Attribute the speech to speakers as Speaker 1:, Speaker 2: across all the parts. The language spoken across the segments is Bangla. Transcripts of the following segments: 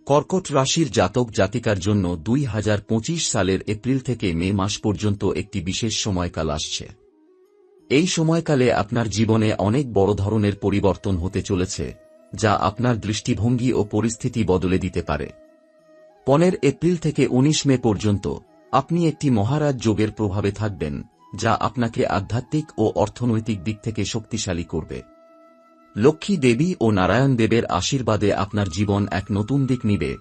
Speaker 1: কর্কট রাশির জাতক জাতিকার জন্য 2025 সালের এপ্রিল থেকে মে মাস পর্যন্ত একটি বিশেষ সময়কাল আসছে। এই সময়কালে আপনার জীবনে অনেক বড় ধরনের পরিবর্তন হতে চলেছে, যা আপনার দৃষ্টিভঙ্গি ও পরিস্থিতি বদলে দিতে পারে। 15 এপ্রিল থেকে 19 মে পর্যন্ত আপনি একটি মহারাজ যোগের প্রভাবে থাকবেন, যা আপনাকে আধ্যাত্মিক ও অর্থনৈতিক দিক থেকে শক্তিশালী করবে। লক্ষ্মী দেবী ও নারায়ণ দেবের আশীর্বাদে আপনার জীবন এক নতুন দিক নিবে,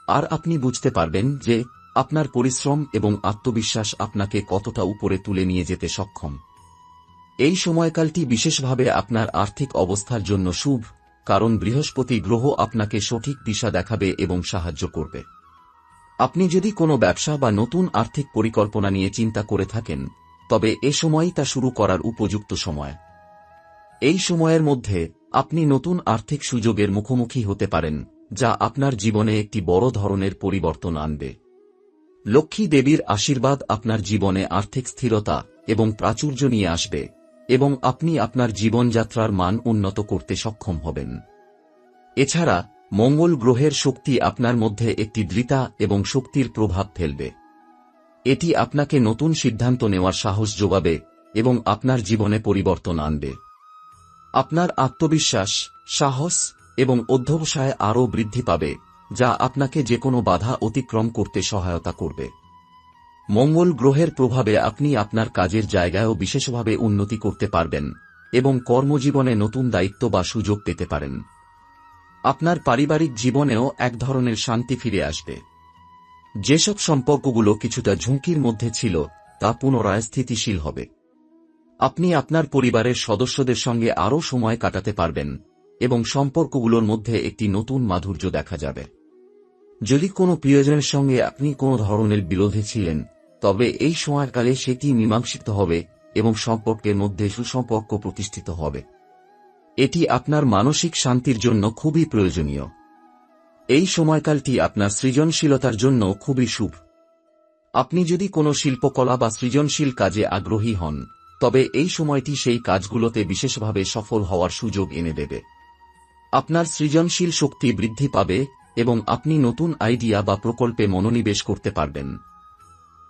Speaker 1: আর আপনি বুঝতে পারবেন যে আপনার পরিশ্রম এবং আত্মবিশ্বাস আপনাকে কতটা উপরে তুলে নিয়ে যেতে সক্ষম। এই সময়কালটি বিশেষভাবে আপনার আর্থিক অবস্থার জন্য শুভ, কারণ বৃহস্পতি গ্রহ আপনাকে সঠিক দিশা দেখাবে এবং সাহায্য করবে। আপনি যদি কোনো ব্যবসা বা নতুন আর্থিক পরিকল্পনা নিয়ে চিন্তা করে থাকেন, তবে এ সময়ই তা শুরু করার উপযুক্ত সময়। এই সময়ের মধ্যে আপনি নতুন আর্থিক সুযোগের মুখোমুখি হতে পারেন, যা আপনার জীবনে একটি বড় ধরনের পরিবর্তন আনবে। লক্ষ্মী দেবীর আশীর্বাদ আপনার জীবনে আর্থিক স্থিরতা এবং প্রাচুর্য নিয়ে আসবে, এবং আপনি আপনার জীবনযাত্রার মান উন্নত করতে সক্ষম হবেন। এছাড়া মঙ্গল গ্রহের শক্তি আপনার মধ্যে একটি দৃঢ়তা এবং শক্তির প্রভাব ফেলবে। এটি আপনাকে নতুন সিদ্ধান্ত নেওয়ার সাহস যোগাবে এবং আপনার জীবনে পরিবর্তন আনবে। আপনার আত্মবিশ্বাস, সাহস এবং অধ্যবসায় আরও বৃদ্ধি পাবে, যা আপনাকে যেকোনো বাধা অতিক্রম করতে সহায়তা করবে। মঙ্গল গ্রহের প্রভাবে আপনি আপনার কাজের জায়গায়ও বিশেষভাবে উন্নতি করতে পারবেন এবং কর্মজীবনে নতুন দায়িত্ব বা সুযোগ পেতে পারেন। আপনার পারিবারিক জীবনেও এক ধরনের শান্তি ফিরে আসবে। যেসব সম্পর্কগুলো কিছুটা ঝুঁকির মধ্যে ছিল, তা পুনরায় স্থিতিশীল হবে। আপনি আপনার পরিবারের সদস্যদের সঙ্গে আরও সময় কাটাতে পারবেন এবং সম্পর্কগুলোর মধ্যে একটি নতুন মাধুর্য দেখা যাবে। যদি কোনো প্রিয়জনের সঙ্গে আপনি কোনো ধরনের বিরোধে ছিলেন, তবে এই সময়কালে সেটি মীমাংসিত হবে এবং সম্পর্কের মধ্যে সুসম্পর্ক প্রতিষ্ঠিত হবে। এটি আপনার মানসিক শান্তির জন্য খুবই প্রয়োজনীয়। এই সময়কালটি আপনার সৃজনশীলতার জন্য খুবই শুভ। আপনি যদি কোনো শিল্পকলা বা সৃজনশীল কাজে আগ্রহী হন, তবে এই সময়টি সেই কাজগুলোতে বিশেষভাবে সফল হওয়ার সুযোগ এনে দেবে। আপনার সৃজনশীল শক্তি বৃদ্ধি পাবে এবং আপনি নতুন আইডিয়া বা প্রকল্পে মনোনিবেশ করতে পারবেন।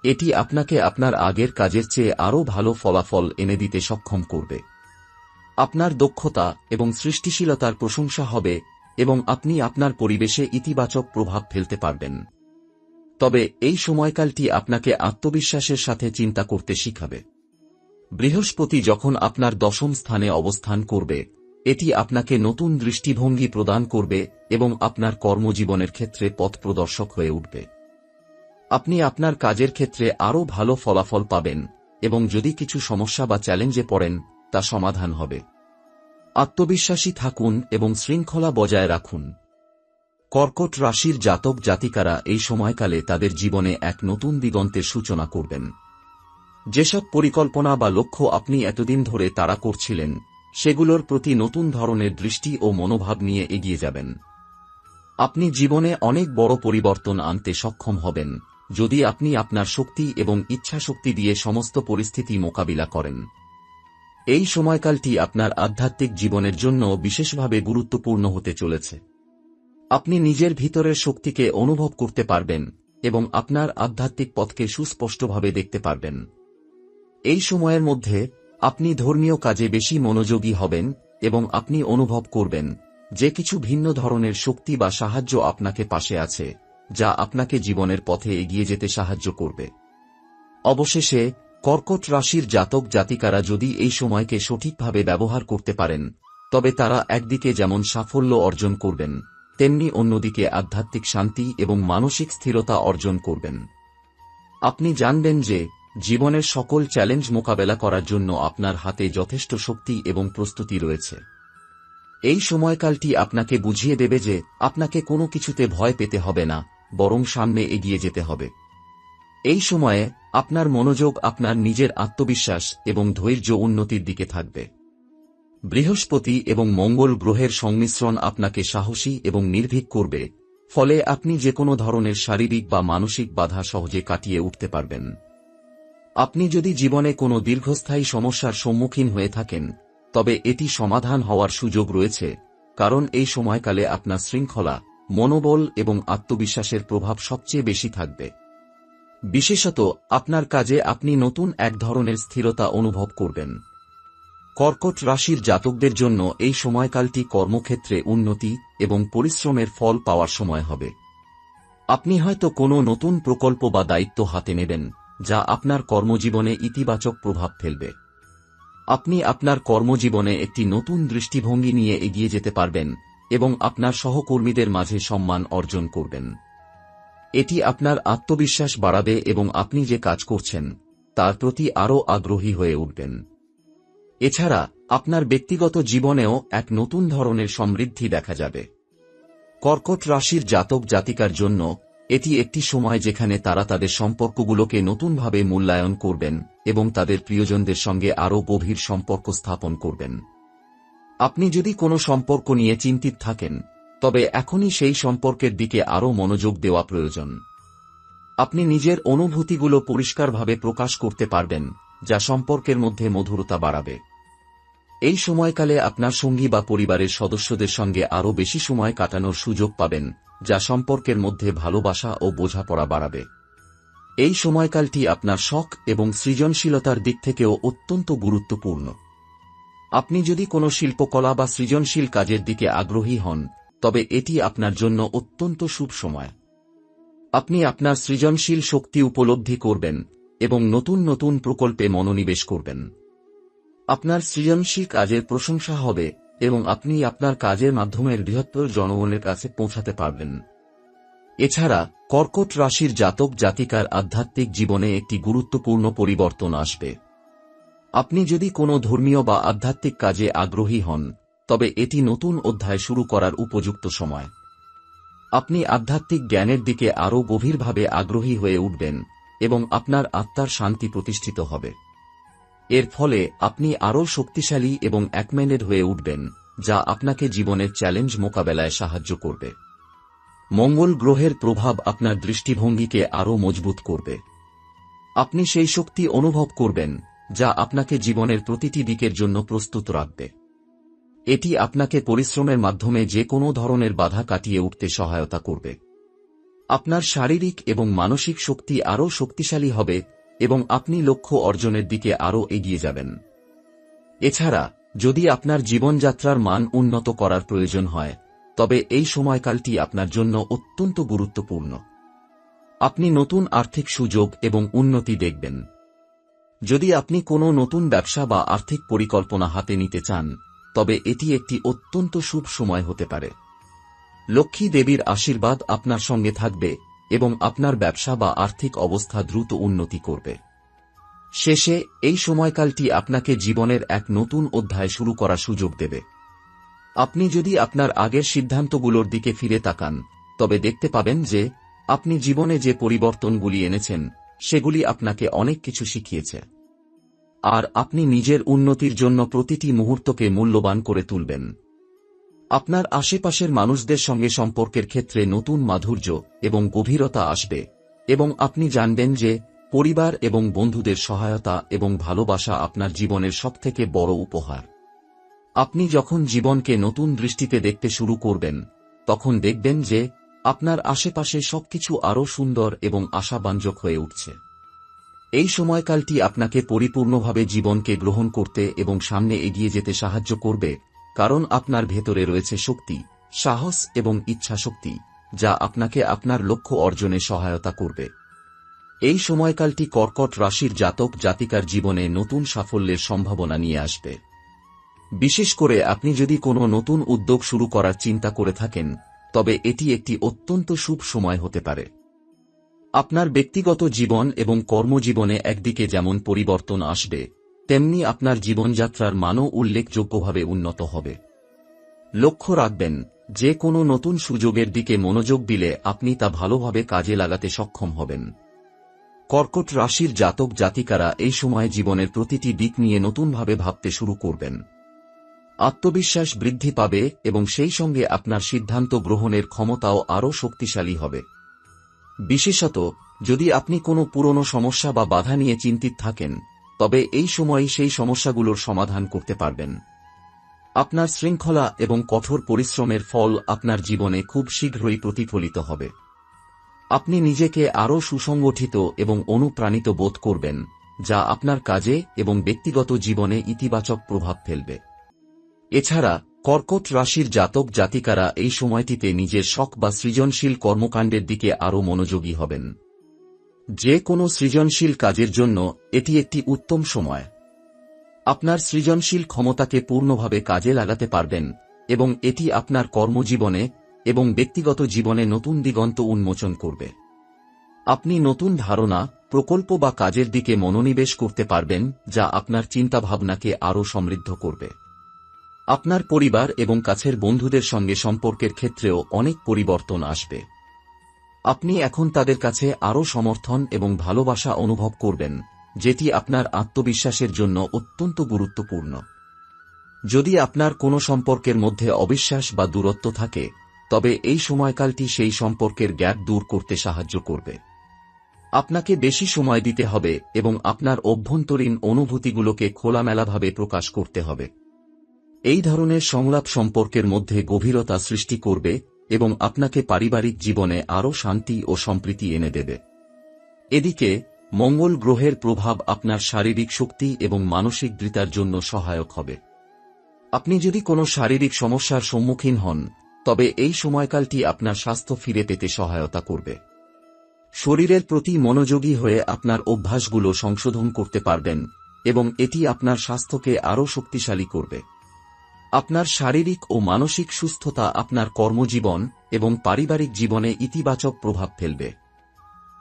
Speaker 1: এটি আপনাকে আপনার আগের কাজের চেয়ে আরও ভালো ফলাফল এনে দিতে সক্ষম করবে। আপনার দক্ষতা এবং সৃষ্টিশীলতার প্রশংসা হবে এবং আপনি আপনার পরিবেশে ইতিবাচক প্রভাব ফেলতে পারবেন। তবে এই সময়কালটি আপনাকে আত্মবিশ্বাসের সাথে চিন্তা করতে শিখাবে। বৃহস্পতি যখন আপনার দশম স্থানে অবস্থান করবে, এটি আপনাকে নতুন দৃষ্টিভঙ্গি প্রদান করবে এবং আপনার কর্মজীবনের ক্ষেত্রে পথ প্রদর্শক হয়ে উঠবে। আপনি আপনার কাজের ক্ষেত্রে আরও ভালো ফলাফল পাবেন এবং যদি কিছু সমস্যা বা চ্যালেঞ্জে পড়েন, তা সমাধান হবে। আত্মবিশ্বাসী থাকুন এবং শৃঙ্খলা বজায় রাখুন। কর্কট রাশির জাতক জাতিকারা এই সময়কালে তাদের জীবনে এক নতুন দিগন্তের সূচনা করবেন। যেসব পরিকল্পনা বা লক্ষ্য আপনি এতদিন ধরে তাড়া করছিলেন, সেগুলোর প্রতি নতুন ধরনের দৃষ্টি ও মনোভাব নিয়ে এগিয়ে যাবেন। আপনি জীবনে অনেক বড় পরিবর্তন আনতে সক্ষম হবেন, যদি আপনি আপনার শক্তি এবং ইচ্ছাশক্তি দিয়ে সমস্ত পরিস্থিতি মোকাবিলা করেন। এই সময়কালটি আপনার আধ্যাত্মিক জীবনের জন্য বিশেষভাবে গুরুত্বপূর্ণ হতে চলেছে। আপনি নিজের ভিতরের শক্তিকে অনুভব করতে পারবেন এবং আপনার আধ্যাত্মিক পথকে সুস্পষ্টভাবে দেখতে পারবেন। এই সময়ের মধ্যে আপনি ধর্মীয় কাজে বেশি মনোযোগী হবেন এবং আপনি অনুভব করবেন যে কিছু ভিন্ন ধরনের শক্তি বা সাহায্য আপনাকে পাশে আছে, যা আপনাকে জীবনের পথে এগিয়ে যেতে সাহায্য করবে। অবশেষে, কর্কট রাশির জাতক জাতিকারা যদি এই সময়কে সঠিকভাবে ব্যবহার করতে পারেন, তবে তারা একদিকে যেমন সাফল্য অর্জন করবেন, তেমনি অন্যদিকে আধ্যাত্মিক শান্তি এবং মানসিক স্থিরতা অর্জন করবেন। আপনি জানবেন যে জীবনের সকল চ্যালেঞ্জ মোকাবেলা করার জন্য আপনার হাতে যথেষ্ট শক্তি এবং প্রস্তুতি রয়েছে। এই সময়কালটি আপনাকে বুঝিয়ে দেবে যে আপনাকে কোনো কিছুতে ভয় পেতে হবে না, বরং সামনে এগিয়ে যেতে হবে। এই সময়ে আপনার মনোযোগ আপনার নিজের আত্মবিশ্বাস এবং ধৈর্য উন্নতির দিকে থাকবে। বৃহস্পতি এবং মঙ্গল গ্রহের সংমিশ্রণ আপনাকে সাহসী এবং নির্ভীক করবে, ফলে আপনি যেকোনো ধরনের শারীরিক বা মানসিক বাধা সহজে কাটিয়ে উঠতে পারবেন। আপনি যদি জীবনে কোনো দীর্ঘস্থায়ী সমস্যার সম্মুখীন হয়ে থাকেন, তবে এটি সমাধান হওয়ার সুযোগ রয়েছে, কারণ এই সময়কালে আপনার শৃঙ্খলা, মনোবল এবং আত্মবিশ্বাসের প্রভাব সবচেয়ে বেশি থাকবে। বিশেষত আপনার কাজে আপনি নতুন এক ধরনের স্থিরতা অনুভব করবেন। কর্কট রাশির জাতকদের জন্য এই সময়কালটি কর্মক্ষেত্রে উন্নতি এবং পরিশ্রমের ফল পাওয়ার সময় হবে। আপনি হয়তো কোনো নতুন প্রকল্প বা দায়িত্ব হাতে নেবেন, যা আপনার কর্মজীবনে ইতিবাচক প্রভাব ফেলবে। আপনি আপনার কর্মজীবনে একটি নতুন দৃষ্টিভঙ্গি নিয়ে এগিয়ে যেতে পারবেন এবং আপনার সহকর্মীদের মাঝে সম্মান অর্জন করবেন। এটি আপনার আত্মবিশ্বাস বাড়াবে এবং আপনি যে কাজ করছেন তার প্রতি আরও আগ্রহী হয়ে উঠবেন। এছাড়া আপনার ব্যক্তিগত জীবনেও এক নতুন ধরনের সমৃদ্ধি দেখা যাবে। কর্কট রাশির জাতক জাতিকার জন্য এটি একটি সময় যেখানে তারা তাদের সম্পর্কগুলোকে নতুনভাবে মূল্যায়ন করবেন এবং তাদের প্রিয়জনদের সঙ্গে আরও গভীর সম্পর্ক স্থাপন করবেন। আপনি যদি কোনো সম্পর্ক নিয়ে চিন্তিত থাকেন, তবে এখনই সেই সম্পর্কের দিকে আরও মনোযোগ দেওয়া প্রয়োজন। আপনি নিজের অনুভূতিগুলো পরিষ্কারভাবে প্রকাশ করতে পারবেন, যা সম্পর্কের মধ্যে মধুরতা বাড়াবে। এই সময়কালে আপনার সঙ্গী বা পরিবারের সদস্যদের সঙ্গে আরও বেশি সময় কাটানোর সুযোগ পাবেন, যা সম্পর্কের মধ্যে ভালোবাসা ও বোঝাপড়া বাড়াবে। এই সময়কালটি আপনার শখ এবং সৃজনশীলতার দিক থেকেও অত্যন্ত গুরুত্বপূর্ণ। আপনি যদি কোনো শিল্পকলা বা সৃজনশীল কাজের দিকে আগ্রহী হন, তবে এটি আপনার জন্য অত্যন্ত শুভ সময়। আপনি আপনার সৃজনশীল শক্তি উপলব্ধি করবেন এবং নতুন নতুন প্রকল্পে মনোনিবেশ করবেন। আপনার সৃজনশীল কাজের প্রশংসা হবে এবং আপনি আপনার কাজের মাধ্যমে বৃহত্তর জনগণের কাছে পৌঁছাতে পারবেন। এছাড়া কর্কট রাশির জাতক জাতিকার আধ্যাত্মিক জীবনে একটি গুরুত্বপূর্ণ পরিবর্তন আসবে। আপনি যদি কোনো ধর্মীয় বা আধ্যাত্মিক কাজে আগ্রহী হন, তবে এটি নতুন অধ্যায় শুরু করার উপযুক্ত সময়। আপনি আধ্যাত্মিক জ্ঞানের দিকে আরও গভীরভাবে আগ্রহী হয়ে উঠবেন এবং আপনার আত্মার শান্তি প্রতিষ্ঠিত হবে। এর ফলে আপনি আরও শক্তিশালী এবং একম্যান্ডেড হয়ে উঠবেন, যা আপনাকে জীবনের চ্যালেঞ্জ মোকাবেলায় সাহায্য করবে। মঙ্গল গ্রহের প্রভাব আপনার দৃষ্টিভঙ্গিকে আরও মজবুত করবে। আপনি সেই শক্তি অনুভব করবেন যা আপনাকে জীবনের প্রতিটি দিকের জন্য প্রস্তুত রাখবে। এটি আপনাকে পরিশ্রমের মাধ্যমে যে কোনো ধরনের বাধা কাটিয়ে উঠতে সহায়তা করবে। আপনার শারীরিক এবং মানসিক শক্তি আরও শক্তিশালী হবে এবং আপনি লক্ষ্য অর্জনের দিকে আরও এগিয়ে যাবেন। এছাড়া যদি আপনার জীবনযাত্রার মান উন্নত করার প্রয়োজন হয়, তবে এই সময়কালটি আপনার জন্য অত্যন্ত গুরুত্বপূর্ণ। আপনি নতুন আর্থিক সুযোগ এবং উন্নতি দেখবেন। যদি আপনি কোনো নতুন ব্যবসা বা আর্থিক পরিকল্পনা হাতে নিতে চান, তবে এটি একটি অত্যন্ত শুভ সময় হতে পারে। লক্ষ্মী দেবীর আশীর্বাদ আপনার সঙ্গে থাকবে এবং আপনার ব্যবসা বা আর্থিক অবস্থা দ্রুত উন্নতি করবে। শেষে এই সময়কালটি আপনাকে জীবনের এক নতুন অধ্যায় শুরু করার সুযোগ দেবে। আপনি যদি আপনার আগের সিদ্ধান্তগুলোর দিকে ফিরে তাকান, তবে দেখতে পাবেন যে আপনি জীবনে যে পরিবর্তনগুলি এনেছেন সেগুলি আপনাকে অনেক কিছু শিখিয়েছে। আর আপনি নিজের উন্নতির জন্য প্রতিটি মুহূর্তকে মূল্যবান করে তুলবেন। আপনার আশেপাশের মানুষদের সঙ্গে সম্পর্কের ক্ষেত্রে নতুন মাধুর্য এবং গভীরতা আসবে এবং আপনি জানবেন যে পরিবার এবং বন্ধুদের সহায়তা এবং ভালোবাসা আপনার জীবনের সবথেকে বড় উপহার। আপনি যখন জীবনকে নতুন দৃষ্টিতে দেখতে শুরু করবেন, তখন দেখবেন যে আপনার আশেপাশে সবকিছু আরও সুন্দর এবং আশাব্যঞ্জক হয়ে উঠছে। এই সময়কালটি আপনাকে পরিপূর্ণভাবে জীবনকে গ্রহণ করতে এবং সামনে এগিয়ে যেতে সাহায্য করবে, কারণ আপনার ভেতরে রয়েছে শক্তি, সাহস এবং ইচ্ছাশক্তি, যা আপনাকে আপনার লক্ষ্য অর্জনে সহায়তা করবে। এই সময়কালটি কর্কট রাশির জাতক জাতিকার জীবনে নতুন সাফল্যের সম্ভাবনা নিয়ে আসবে। বিশেষ করে আপনি যদি কোনো নতুন উদ্যোগ শুরু করার চিন্তা করে থাকেন, তবে এটি একটি অত্যন্ত শুভ সময় হতে পারে। আপনার ব্যক্তিগত জীবন এবং কর্মজীবনে একদিকে যেমন পরিবর্তন আসবে, তেমনি আপনার জীবনযাত্রার মানও উল্লেখযোগ্যভাবে উন্নত হবে। লক্ষ্য রাখবেন, যে কোনো নতুন সুযোগের দিকে মনোযোগ দিলে আপনি তা ভালোভাবে কাজে লাগাতে সক্ষম হবেন। কর্কট রাশির জাতক জাতিকারা এই সময় জীবনের প্রতিটি দিক নিয়ে নতুনভাবে ভাবতে শুরু করবেন। আত্মবিশ্বাস বৃদ্ধি পাবে এবং সেই সঙ্গে আপনার সিদ্ধান্ত গ্রহণের ক্ষমতাও আরও শক্তিশালী হবে। বিশেষত যদি আপনি কোনো পুরনো সমস্যা বা বাধা নিয়ে চিন্তিত থাকেন, তবে এই সময়ই সেই সমস্যাগুলোর সমাধান করতে পারবেন। আপনার শৃঙ্খলা এবং কঠোর পরিশ্রমের ফল আপনার জীবনে খুব শীঘ্রই প্রতিফলিত হবে। আপনি নিজেকে আরও সুসংগঠিত এবং অনুপ্রাণিত বোধ করবেন, যা আপনার কাজে এবং ব্যক্তিগত জীবনে ইতিবাচক প্রভাব ফেলবে। এছাড়া কর্কট রাশির জাতক জাতিকারা এই সময়টিতে নিজের শখ বা সৃজনশীল কর্মকাণ্ডের দিকে আরও মনোযোগী হবেন। যে কোনো সৃজনশীল কাজের জন্য এটি একটি উত্তম সময়। আপনার সৃজনশীল ক্ষমতাকে পূর্ণভাবে কাজে লাগাতে পারবেন এবং এটি আপনার কর্মজীবনে এবং ব্যক্তিগত জীবনে নতুন দিগন্ত উন্মোচন করবে। আপনি নতুন ধারণা, প্রকল্প বা কাজের দিকে মনোনিবেশ করতে পারবেন, যা আপনার চিন্তাভাবনাকে আরও সমৃদ্ধ করবে। আপনার পরিবার এবং কাছের বন্ধুদের সঙ্গে সম্পর্কের ক্ষেত্রেও অনেক পরিবর্তন আসবে। আপনি এখন তাদের কাছে আরও সমর্থন এবং ভালোবাসা অনুভব করবেন, যেটি আপনার আত্মবিশ্বাসের জন্য অত্যন্ত গুরুত্বপূর্ণ। যদি আপনার কোনো সম্পর্কের মধ্যে অবিশ্বাস বা দূরত্ব থাকে, তবে এই সময়কালটি সেই সম্পর্কের গ্যাপ দূর করতে সাহায্য করবে। আপনাকে বেশি সময় দিতে হবে এবং আপনার অভ্যন্তরীণ অনুভূতিগুলোকে খোলামেলাভাবে প্রকাশ করতে হবে। এই ধরনের সংলাপ সম্পর্কের মধ্যে গভীরতা সৃষ্টি করবে এবং আপনাকে পারিবারিক জীবনে আরও শান্তি ও সম্প্রীতি এনে দেবে। এদিকে মঙ্গল গ্রহের প্রভাব আপনার শারীরিক শক্তি এবং মানসিক দৃঢ়তার জন্য সহায়ক হবে। আপনি যদি কোনো শারীরিক সমস্যার সম্মুখীন হন, তবে এই সময়কালটি আপনার স্বাস্থ্য ফিরে পেতে সহায়তা করবে। শরীরের প্রতি মনোযোগী হয়ে আপনার অভ্যাসগুলো সংশোধন করতে পারবেন এবং এটি আপনার স্বাস্থ্যকে আরও শক্তিশালী করবে। আপনার শারীরিক ও মানসিক সুস্থতা আপনার কর্মজীবন এবং পারিবারিক জীবনে ইতিবাচক প্রভাব ফেলবে।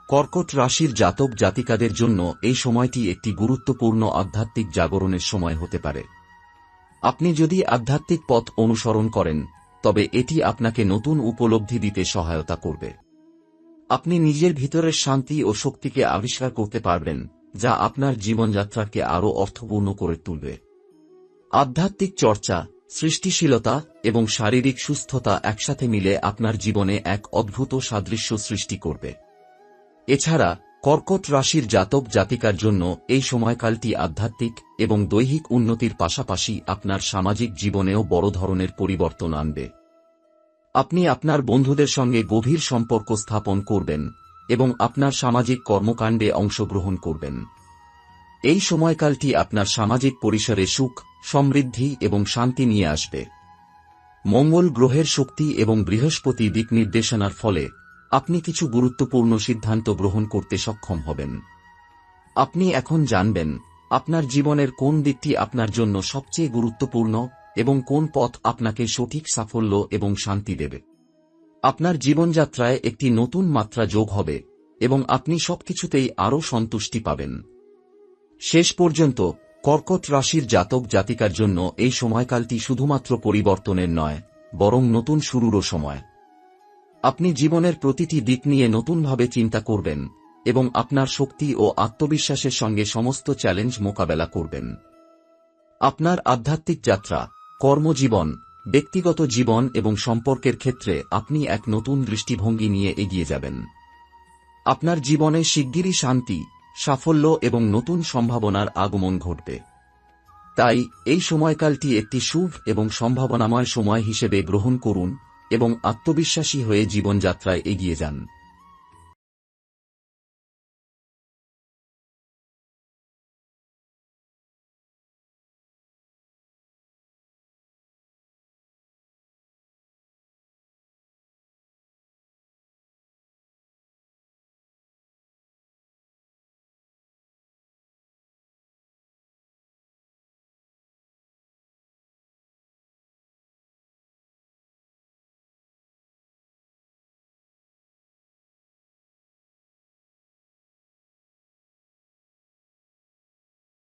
Speaker 1: কর্কট রাশির জাতক জাতিকাদের জন্য এই সময়টি একটি গুরুত্বপূর্ণ আধ্যাত্মিক জাগরণের সময় হতে পারে। আপনি যদি আধ্যাত্মিক পথ অনুসরণ করেন, তবে এটি আপনাকে নতুন উপলব্ধি দিতে সহায়তা করবে। আপনি নিজের ভিতরের শান্তি ও শক্তিকে আবিষ্কার করতে পারবেন, যা আপনার জীবনযাত্রাকে আরও অর্থপূর্ণ করে তুলবে। আধ্যাত্মিক চর্চা, সৃষ্টিশীলতা এবং শারীরিক সুস্থতা একসাথে মিলে আপনার জীবনে এক অদ্ভুত সাদৃশ্য সৃষ্টি করবে। এছাড়া কর্কট রাশির জাতক জাতিকার জন্য এই সময়কালটি আধ্যাত্মিক এবং দৈহিক উন্নতির পাশাপাশি আপনার সামাজিক জীবনেও বড় ধরনের পরিবর্তন আনবে। আপনি আপনার বন্ধুদের সঙ্গে গভীর সম্পর্ক স্থাপন করবেন এবং আপনার সামাজিক কর্মকাণ্ডে অংশগ্রহণ করবেন। এই সময়কালটি আপনার সামাজিক পরিসরে সুখ, সমৃদ্ধি এবং শান্তি নিয়ে আসবে। মঙ্গল গ্রহের শক্তি এবং বৃহস্পতি দিক নির্দেশনার ফলে আপনি কিছু গুরুত্বপূর্ণ সিদ্ধান্ত গ্রহণ করতে সক্ষম হবেন। আপনি এখন জানবেন আপনার জীবনের কোন দিকটি আপনার জন্য সবচেয়ে গুরুত্বপূর্ণ এবং কোন পথ আপনাকে সঠিক সাফল্য এবং শান্তি দেবে। আপনার জীবনযাত্রায় একটি নতুন মাত্রা যোগ হবে এবং আপনি সবকিছুতেই আরও সন্তুষ্টি পাবেন। শেষ পর্যন্ত কর্কট রাশির জাতক জাতিকার জন্য এই সময়কালটি শুধুমাত্র পরিবর্তনের নয়, বরং নতুন শুরুরও সময়। আপনি জীবনের প্রতিটি দিক নিয়ে নতুনভাবে চিন্তা করবেন এবং আপনার শক্তি ও আত্মবিশ্বাসের সঙ্গে সমস্ত চ্যালেঞ্জ মোকাবেলা করবেন। আপনার আধ্যাত্মিক যাত্রা, কর্মজীবন, ব্যক্তিগত জীবন এবং সম্পর্কের ক্ষেত্রে আপনি এক নতুন দৃষ্টিভঙ্গি নিয়ে এগিয়ে যাবেন। আপনার জীবনে শিগগিরই শান্তি, সাফল্য এবং নতুন সম্ভাবনার আগমন ঘটবে। তাই এই সময়কালটি একটি শুভ এবং সম্ভাবনাময় সময় হিসেবে গ্রহণ করুন এবং আত্মবিশ্বাসী হয়ে জীবনযাত্রায় এগিয়ে যান।